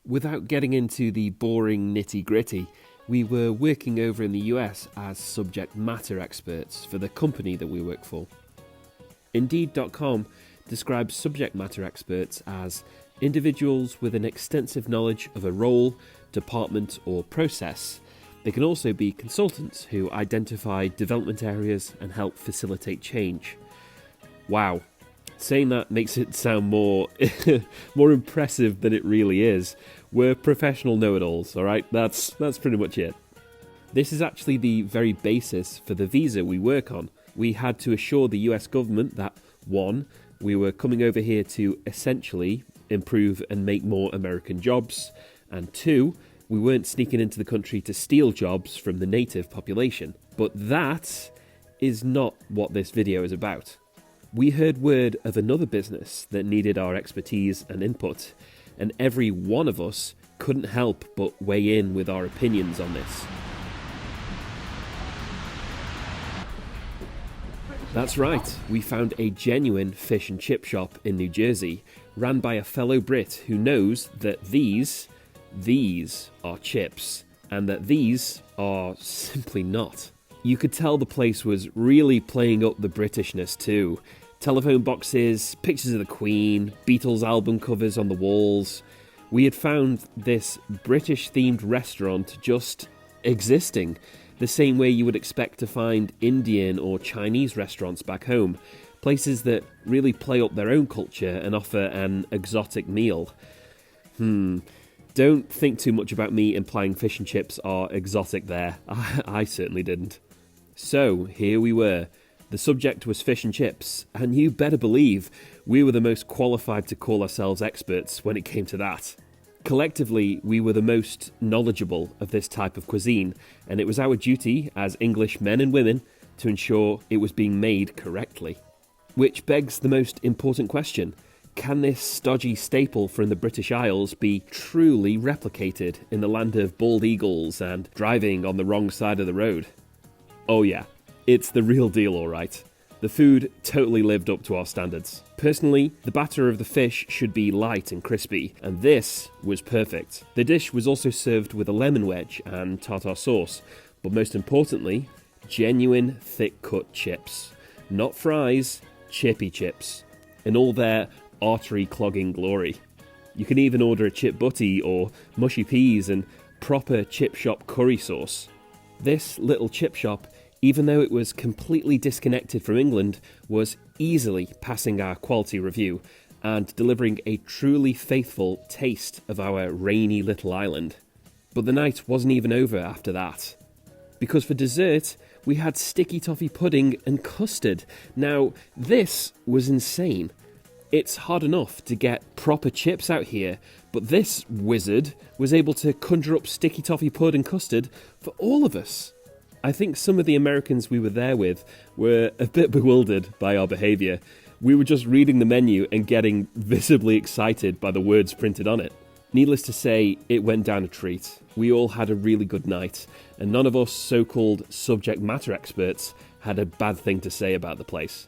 Without getting into the boring nitty-gritty, we were working over in the US as subject matter experts for the company that we work for. Indeed.com describes subject matter experts as individuals with an extensive knowledge of a role, department or process. They can also be consultants who identify development areas and help facilitate change. Wow, saying that makes it sound more impressive than it really is. We're professional know-it-alls, alright? That's pretty much it. This is actually the very basis for the visa we work on. We had to assure the US government that 1, we were coming over here to essentially improve and make more American jobs, and 2, we weren't sneaking into the country to steal jobs from the native population. But that is not what this video is about. We heard word of another business that needed our expertise and input, and every one of us couldn't help but weigh in with our opinions on this. That's right, we found a genuine fish and chip shop in New Jersey, ran by a fellow Brit who knows that these are chips, and that these are simply not. You could tell the place was really playing up the Britishness too. Telephone boxes, pictures of the Queen, Beatles album covers on the walls. We had found this British-themed restaurant just existing, the same way you would expect to find Indian or Chinese restaurants back home, places that really play up their own culture and offer an exotic meal. Don't think too much about me implying fish and chips are exotic there. I certainly didn't. So, here we were. The subject was fish and chips, and you better believe we were the most qualified to call ourselves experts when it came to that. Collectively, we were the most knowledgeable of this type of cuisine, and it was our duty as English men and women to ensure it was being made correctly. Which begs the most important question: can this stodgy staple from the British Isles be truly replicated in the land of bald eagles and driving on the wrong side of the road? Oh yeah, it's the real deal, alright. The food totally lived up to our standards. Personally, the batter of the fish should be light and crispy, and this was perfect. The dish was also served with a lemon wedge and tartar sauce, but most importantly, genuine thick-cut chips. Not fries, chippy chips, in all their artery-clogging glory. You can even order a chip butty or mushy peas and proper chip shop curry sauce. This little chip shop, even though it was completely disconnected from England, was easily passing our quality review and delivering a truly faithful taste of our rainy little island. But the night wasn't even over after that, because for dessert we had sticky toffee pudding and custard. Now, this was insane. It's hard enough to get proper chips out here, but this wizard was able to conjure up sticky toffee pudding and custard for all of us. I think some of the Americans we were there with were a bit bewildered by our behaviour. We were just reading the menu and getting visibly excited by the words printed on it. Needless to say, it went down a treat. We all had a really good night, and none of us so-called subject matter experts had a bad thing to say about the place.